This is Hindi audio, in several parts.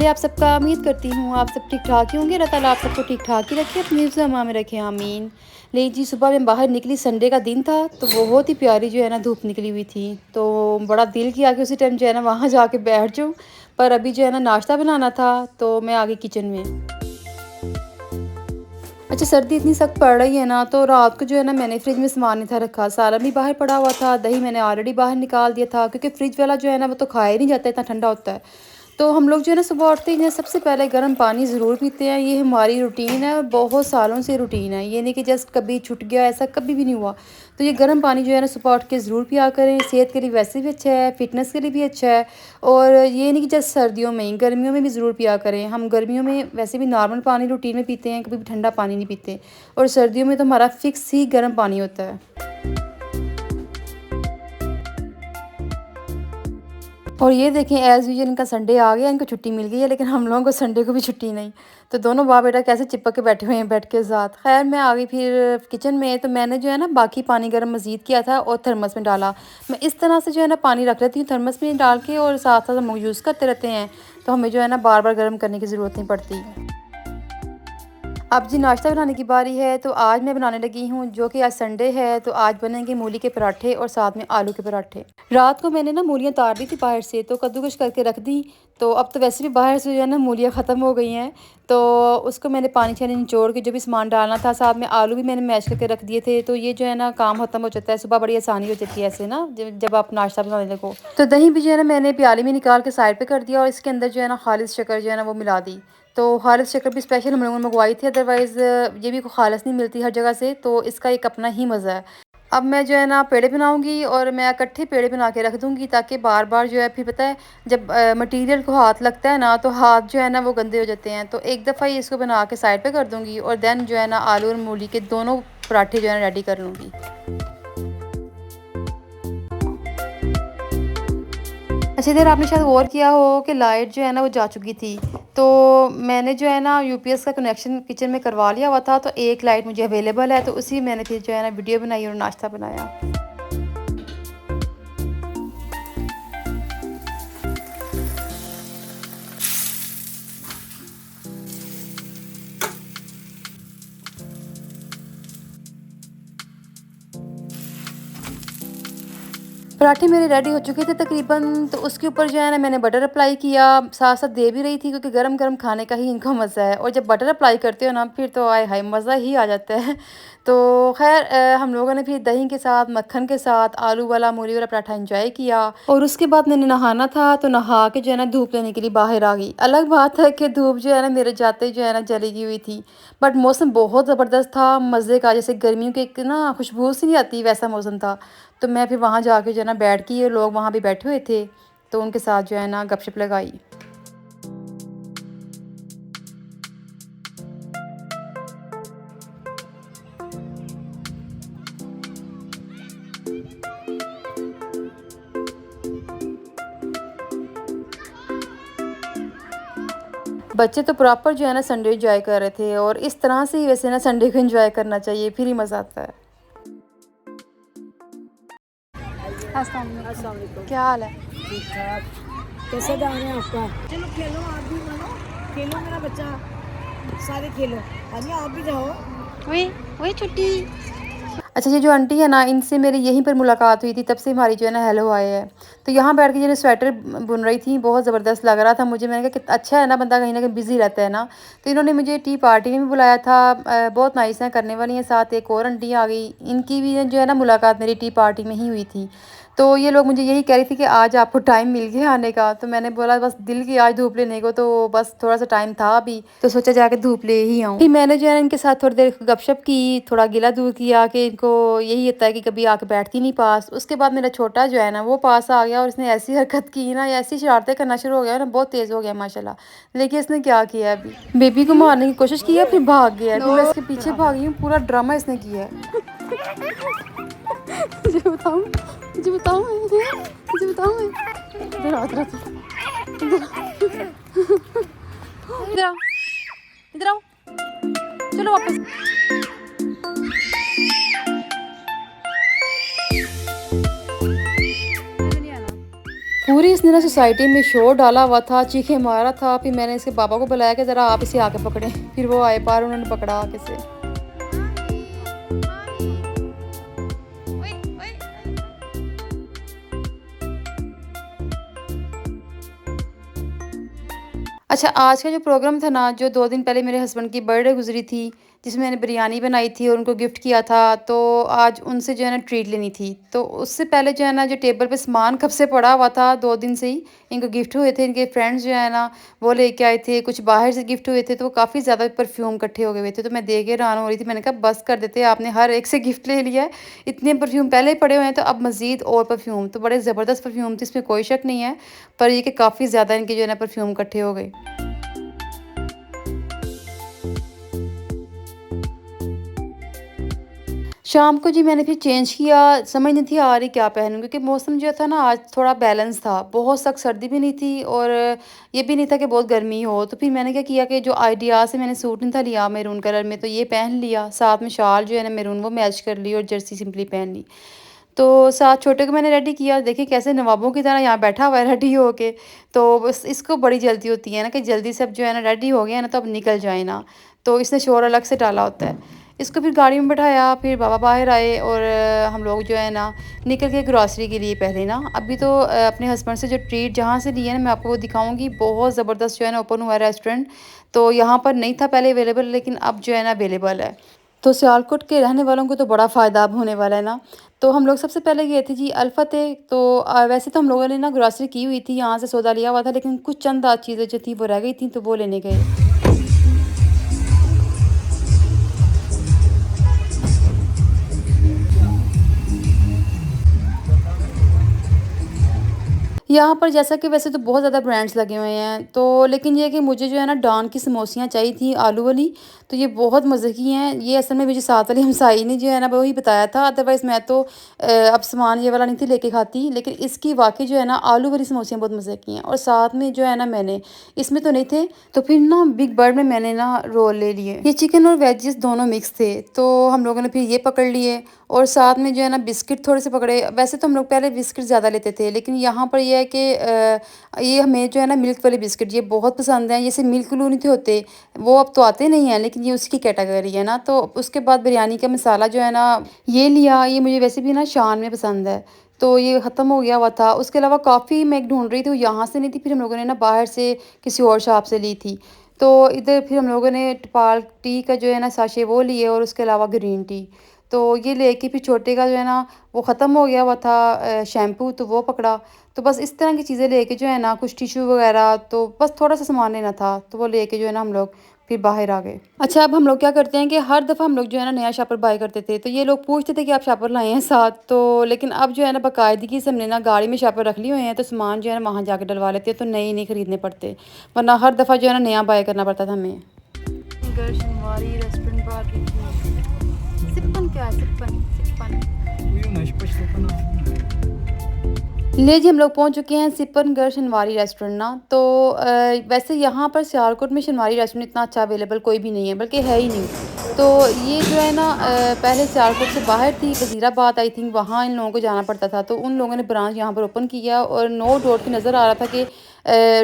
आप सबका। उम्मीद करती हूँ आप सब ठीक ठाक ही होंगे। अल्लाह ताला आप सबको ठीक ठाक ही रखे, अपनी हिफ्ज़ अमान में रखे, आमीन। लेकिन जी सुबह मैं बाहर निकली, संडे का दिन था, तो बहुत ही प्यारी जो है ना धूप निकली हुई थी। तो बड़ा दिल किया कि उसी टाइम जो है ना वहाँ जाके बैठ जाऊँ, पर अभी जो है ना नाश्ता बनाना था, तो मैं आ गई किचन में। अच्छा, सर्दी इतनी सख्त पड़ रही है ना, तो रात को जो है ना मैंने फ्रिज में सामान नहीं था रखा, सालन भी बाहर पड़ा हुआ था, दही मैंने ऑलरेडी बाहर निकाल दिया था, क्योंकि फ्रिज वाला जो है ना वो तो खाया ही नहीं जाता, इतना ठंडा होता है। तो हम लोग जो है ना सुबह उठते ही सबसे पहले गर्म पानी ज़रूर पीते हैं, ये हमारी रूटीन है, बहुत सालों से रूटीन है, ये नहीं कि जस्ट कभी छूट गया, ऐसा कभी भी नहीं हुआ। तो ये गर्म पानी जो है ना सुबह उठ के ज़रूर पिया करें, सेहत के लिए वैसे भी अच्छा है, फिटनेस के लिए भी अच्छा है। और ये नहीं कि जस्ट सर्दियों में ही, गर्मियों में भी ज़रूर पिया करें। हम गर्मियों में वैसे भी नॉर्मल पानी रूटीन में पीते हैं, कभी भी ठंडा पानी नहीं पीते, और सर्दियों में तो हमारा फिक्स ही गर्म पानी होता है। और ये देखें, एज़ यूजुअल इनका संडे आ गया, इनको छुट्टी मिल गई है, लेकिन हम लोगों को संडे को भी छुट्टी नहीं। तो दोनों बाप बेटा कैसे चिपक के बैठे हुए हैं बेड के साथ। खैर मैं आ गई फिर किचन में, तो मैंने जो है ना बाकी पानी गर्म मज़ीद किया था और थर्मस में डाला। मैं इस तरह से जो है ना पानी रख लेती हूँ थर्मस में डाल के, और साथ साथ हम यूज़ करते रहते हैं, तो हमें जो है ना बार बार गर्म करने की ज़रूरत नहीं पड़ती। अब जी नाश्ता बनाने की बारी है, तो आज मैं बनाने लगी हूँ, जो कि आज संडे है, तो आज बनेंगे मूली के पराठे और साथ में आलू के पराठे। रात को मैंने ना मूलियाँ तार दी थी बाहर से, तो कद्दूकश करके रख दी। तो अब तो वैसे भी बाहर से जो है ना मूलियाँ ख़त्म हो गई हैं, तो उसको मैंने पानी छानी निचोड़ के जो भी सामान डालना था, साथ में आलू भी मैंने मैश करके रख दिए थे। तो ये जो है ना काम ख़त्म हो जाता है, सुबह बड़ी आसानी हो जाती है ऐसे ना, जब आप नाश्ता बनाने लगो। तो दही भी जो है ना मैंने प्याली में निकाल के साइड पर कर दिया, और इसके अंदर जो है ना खालिश शक्कर जो है ना वो मिला दी। तो खालिश शक्कर भी स्पेशल हम लोगों ने मंगवाई थी, अदरवाइज़ ये भी कोई खालिश नहीं मिलती हर जगह से, तो इसका एक अपना ही मज़ा है। अब मैं जो है ना पेड़े बनाऊंगी, और मैं इकट्ठे पेड़े बना के रख दूंगी, ताकि बार बार जो है फिर पता है जब मटेरियल को हाथ लगता है ना, तो हाथ जो है ना वो गंदे हो जाते हैं। तो एक दफ़ा ही इसको बना के साइड पे कर दूंगी, और देन जो है ना आलू और मूली के दोनों पराठे जो है ना रेडी कर लूँगी। अच्छा, इधर आपने शायद गौर किया हो कि लाइट जो है ना वो जा चुकी थी। तो मैंने जो है ना यूपीएस का कनेक्शन किचन में करवा लिया हुआ था, तो एक लाइट मुझे अवेलेबल है, तो उसी मैंने फिर जो है ना वीडियो बनाई और नाश्ता बनाया। पराठे मेरे रेडी हो चुके थे तकरीबन, तो उसके ऊपर जो है ना मैंने बटर अप्लाई किया, साथ साथ दे भी रही थी, क्योंकि गरम गरम खाने का ही इनका मज़ा है, और जब बटर अप्लाई करते हो ना फिर तो आय हाय मज़ा ही आ जाता है। तो खैर हम लोगों ने फिर दही के साथ, मक्खन के साथ आलू वाला मूली वाला पराठा एंजॉय किया, और उसके बाद मैंने नहाना था, तो नहा के जो है ना धूप लेने के लिए बाहर आ गई। अलग बात है कि धूप जो है ना मेरे जाते ही जो है ना जली गई हुई थी, बट मौसम बहुत ज़बरदस्त था, मज़े का, जैसे गर्मियों के एक ना खुशबू सी नहीं आती वैसा मौसम था। तो मैं फिर वहाँ जाके जो है ना बैठ के, ये लोग वहाँ भी बैठे हुए थे, तो उनके साथ जो है ना गपशप लगाई। बच्चे तो प्रॉपर जो है ना संडे एंजॉय कर रहे थे, और इस तरह से ही वैसे ना संडे को एंजॉय करना चाहिए, फिर ही मज़ा आता है। अस्सलाम वालेकुम, क्या हाल है? ठीक ठाक। कैसा जा रहा है आपका? चलो खेलो, आप भी मानो, खेलो मेरा बच्चा, सारे खेलो। आइए आप भी जाओ। वही वही छुट्टी। अच्छा, ये जो आंटी है ना, इनसे मेरी यहीं पर मुलाकात हुई थी, तब से हमारी जो है ना हेलो आए है। तो यहाँ बैठ के जो है स्वेटर बुन रही थी, बहुत ज़बरदस्त लग रहा था मुझे। मैंने कहा कि अच्छा है ना, बंदा कहीं ना कहीं बिज़ी रहता है ना। तो इन्होंने मुझे टी पार्टी में भी बुलाया था, बहुत नाइस है, करने वाली हैं। साथ एक और आंटी आ गई, इनकी भी जो है ना मुलाकात मेरी टी पार्टी में ही हुई थी। तो ये लोग मुझे यही कह रही थी कि आज आपको टाइम मिल गया आने का, तो मैंने बोला बस दिल की आज धूप लेने को, तो बस थोड़ा सा टाइम था अभी, तो सोचा जाके धूप ले ही आऊँ। फिर मैंने जो है इनके साथ थोड़ी देर गपशप की, थोड़ा गिला दूर किया कि इनको यही होता है कि कभी आके बैठती नहीं पास। उसके बाद मेरा छोटा जो है ना वो पास आ गया, और इसने ऐसी हरकत की ना, ऐसी शरारतें करना शुरू हो गया ना, बहुत तेज़ हो गया माशाल्लाह। लेकिन इसने क्या किया, अभी बेबी को मारने की कोशिश की है, फिर भाग गया है, फिर मैं इसके पीछे भागी हूँ, पूरा ड्रामा इसने किया है। मुझे बताऊँ, मुझे बताऊँ, मुझे बताऊँ मैं इधर आओ, इधर आओ, इधर आओ, इधर आओ, चलो वापस। नहीं आना। पूरी इसने ना सोसाइटी में शोर डाला हुआ था, चीखें मारा था। फिर मैंने इसके पापा को बुलाया कि ज़रा आप इसे आके पकड़ें। फिर वो आए पार, उन्होंने पकड़ा आके से। अच्छा, आज का जो प्रोग्राम था ना, जो 2 दिन पहले मेरे हस्बैंड की बर्थडे गुज़री थी, जिसमें मैंने बिरयानी बनाई थी और उनको गिफ्ट किया था, तो आज उनसे जो है ना ट्रीट लेनी थी। तो उससे पहले जो है ना, जो टेबल पे सामान कब से पड़ा हुआ था, 2 दिन से ही इनको गिफ्ट हुए थे। इनके फ्रेंड्स जो है ना, वो लेके आए थे, कुछ बाहर से गिफ्ट हुए थे, तो वो काफ़ी ज़्यादा परफ्यूम इकट्ठे हो गए हुए थे। तो मैं देख के हैरान हो रही थी, मैंने कहा बस कर देते, आपने हर एक से गिफ्ट ले लिया है, इतने परफ्यूम पहले ही पड़े हुए हैं, तो अब मज़ीद और परफ्यूम। तो बड़े ज़बरदस्त परफ्यूम थे, इसमें कोई शक नहीं है, पर ये कि काफ़ी ज़्यादा इनके जो है ना परफ्यूम इकट्ठे हो गए। शाम को जी मैंने फिर चेंज किया, समझ नहीं थी आ रही क्या पहनूँ, क्योंकि मौसम जो था ना आज थोड़ा बैलेंस था, बहुत सख्त सर्दी भी नहीं थी और ये भी नहीं था कि बहुत गर्मी हो। तो फिर मैंने क्या किया कि जो आइडिया से मैंने सूट नहीं था लिया मैरून कलर में, तो ये पहन लिया, साथ में शाल जो है ना मैरून वो मैच कर ली और जर्सी सिंपली पहन ली। तो साथ छोटे को मैंने रेडी किया, देखिए कैसे नवाबों की तरह यहाँ बैठा हुआ है रेडी होके। तो बस इसको बड़ी जल्दी होती है ना कि जल्दी से अब जो है ना रेडी हो गया ना, तो अब निकल जाए ना, तो इसने शोर अलग से डाला होता है। इसको फिर गाड़ी में बिठाया, फिर बाबा बाहर आए और हम लोग जो है ना निकल गए ग्रॉसरी के लिए पहले ना। अभी तो अपने हस्बैंड से जो ट्रीट जहाँ से लिए ना, मैं आपको वो दिखाऊंगी, बहुत ज़बरदस्त जो है ना ओपन हुआ है रेस्टोरेंट। तो यहाँ पर नहीं था पहले अवेलेबल, लेकिन अब जो है ना अवेलेबल है। तो सियालकोट के रहने वालों को तो बड़ा फ़ायदा अब होने वाला है ना। तो हम लोग सबसे पहले गए थे जी अल्फ़तेह। तो वैसे तो हम लोगों ने ना ग्रॉसरी की हुई थी, यहाँ से सौदा लिया हुआ था, लेकिन कुछ चंद आध चीज़ें जो थी वो रह गई थी, तो वो लेने गए। यहाँ पर जैसा कि वैसे तो बहुत ज़्यादा ब्रांड्स लगे हुए हैं, तो लेकिन ये है कि मुझे जो है ना डॉन की समोसियाँ चाहिए थी आलू वाली, तो ये बहुत मज़े की हैं। ये असल में मुझे साथ वाली हमसाई ने जो है ना वही बताया था, अदरवाइज़ मैं तो अब सामान ये वाला नहीं थी लेके खाती, लेकिन इसकी वाक़ई जो है ना आलू वाली समोसियाँ बहुत मज़े की हैं। और साथ में जो है ना मैंने इसमें तो नहीं थे, तो फिर ना बिग बर्ड में मैंने ना रोल ले लिए। ये चिकन और वेजिस दोनों मिक्स थे, तो हम लोगों ने फिर ये पकड़ लिए और साथ में जो है ना बिस्किट थोड़े से पकड़े। वैसे तो हम लोग पहले बिस्किट ज़्यादा लेते थे, लेकिन यहाँ पर ये है कि ये हमें जो है ना मिल्क वाले बिस्किट ये बहुत पसंद हैं। जैसे मिल्क लू नहीं थे होते, वो अब तो आते नहीं हैं, लेकिन ये उसकी कैटेगरी है ना। तो उसके बाद बिरयानी का मसाला जो है ना ये लिया, ये मुझे वैसे भी ना शान में पसंद है, तो ये ख़त्म हो गया हुआ था। उसके अलावा कॉफ़ी मैं एक ढूंढ रही थी, वो यहाँ से नहीं थी, फिर हम लोगों ने ना बाहर से किसी और शॉप से ली थी। तो इधर फिर हम लोगों ने टपाल टी का जो है ना साशे वो लिए और उसके अलावा ग्रीन टी। तो ये लेके फिर छोटे का जो है ना वो ख़त्म हो गया हुआ था शैम्पू, तो वो पकड़ा। तो बस इस तरह की चीज़ें लेके जो है ना कुछ टिश्यू वगैरह, तो बस थोड़ा-सा सामान लेना था, तो वो लेके जो है ना हम लोग फिर बाहर आ गए। अच्छा, अब हम लोग क्या करते हैं कि हर दफ़ा हम लोग जो है ना नया शॉपर बाय करते थे, तो ये लोग पूछते थे कि आप शॉपर लाए हैं साथ, तो लेकिन अब जो है ना बाकायदगी से हमने ना गाड़ी में शॉपर रख लिए हुए हैं, तो सामान जो है ना वहाँ जाके डलवा लेते हैं, तो नए नहीं खरीदने पड़ते, वरना हर दफ़ा जो है ना नया बाय करना पड़ता था हमें। गर्शनवारी रेस्टोरेंट बारबेक्यू। सिप्पन क्या है? सिप्पन सिप्पन। ले जी, हम लोग पहुंच चुके हैं सिपनगढ़ शनवारी रेस्टोरेंट ना। तो वैसे यहाँ पर सियालकोट में शनवारी रेस्टोरेंट इतना अच्छा अवेलेबल कोई भी नहीं है, बल्कि है ही नहीं। तो ये जो है ना पहले सियालकोट से बाहर थी, वज़ीराबाद आई थिंक, वहाँ इन लोगों को जाना पड़ता था, तो उन लोगों ने ब्रांच यहाँ पर ओपन किया और नो डाउट कि नज़र आ रहा था कि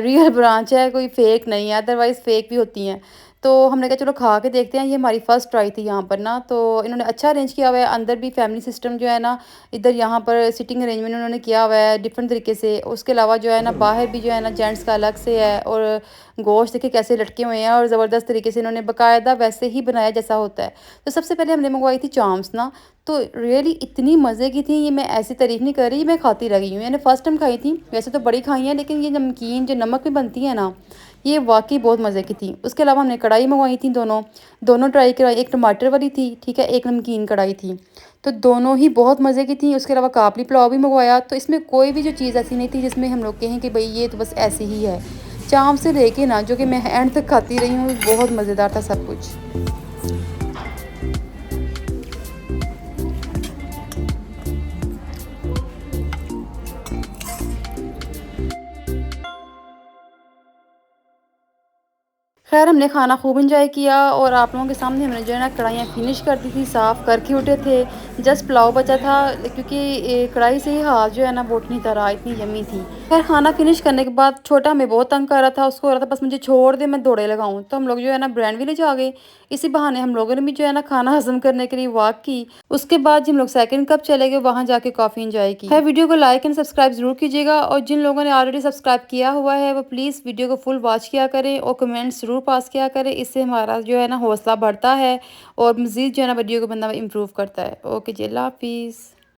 रियल ब्रांच है, कोई फ़ेक नहीं है, अदरवाइज़ फ़ेक भी होती हैं। तो हमने कहा चलो खा के देखते हैं, ये हमारी फ़र्स्ट ट्राई थी यहाँ पर ना। तो इन्होंने अच्छा अरेंज किया हुआ है, अंदर भी फैमिली सिस्टम जो है ना, इधर यहाँ पर सिटिंग अरेंजमेंट उन्होंने किया हुआ है डिफरेंट तरीके से। उसके अलावा जो है ना बाहर भी जो है ना जेंट्स का अलग से है, और गोश्त देखिए कैसे लटके हुए हैं, और ज़बरदस्त तरीके से इन्होंने बाकायदा वैसे ही बनाया जैसा होता है। तो सबसे पहले हमने मंगवाई थी चाम्स ना, तो रियली इतनी मज़े की थी, ये मैं ऐसी तारीफ़ नहीं कर रही, मैं खाती रह गई हूँ। मैंने फ़र्स्ट टाइम खाई थी, वैसे तो बड़ी खाई हैं, लेकिन ये नमकीन जो नमक में बनती है ना, ये वाकई बहुत मज़े की थी। उसके अलावा हमने कढ़ाई मंगवाई थी, दोनों दोनों ट्राई करवाई, एक टमाटर वाली थी, ठीक है, एक नमकीन कढ़ाई थी, तो दोनों ही बहुत मज़े की थी। उसके अलावा काबली पुलाव भी मंगवाया, तो इसमें कोई भी जो चीज़ ऐसी नहीं थी जिसमें हम लोग कहें कि भाई ये तो बस ऐसी ही है। चाम से लेके ना, जो कि मैं एंड तक खाती रही हूँ, बहुत मज़ेदार था सब कुछ। खैर हमने खाना खूब इंजॉय किया और आप लोगों के सामने हमने जो है ना कढ़ाइयाँ फिनिश कर दी थी, साफ़ करके उठे थे। जस्ट पुलाव बचा था क्योंकि कढ़ाई से ही हाथ जो है ना बोटनी तरह इतनी यम्मी थी। खैर खाना फिनिश करने के बाद छोटा हमें बहुत तंग कर रहा था, उसको हो रहा था बस मुझे छोड़ दे मैं दौड़े लगाऊँ। तो हम लोग जो है ना ब्रांड विलेज आ गए। इसी बहाने हम लोगों ने भी जो है ना खाना हज़म करने के लिए वॉक की। उसके बाद हम लोग सेकंड कप चले गए, वहाँ जाके कॉफ़ी एंजॉय की। खैर वीडियो को लाइक एंड सब्सक्राइब ज़रूर कीजिएगा और जिन लोगों ने ऑलरेडी सब्सक्राइब किया हुआ है वो प्लीज़ वीडियो को फुल वॉच किया करें और कमेंट्स ज़रूर पास किया करें। इससे हमारा जो है ना हौसला बढ़ता है और मज़ीद जो है ना वीडियो को बंदा इम्प्रूव करता है। ओके जी, अल्लाह हाफ़िज़।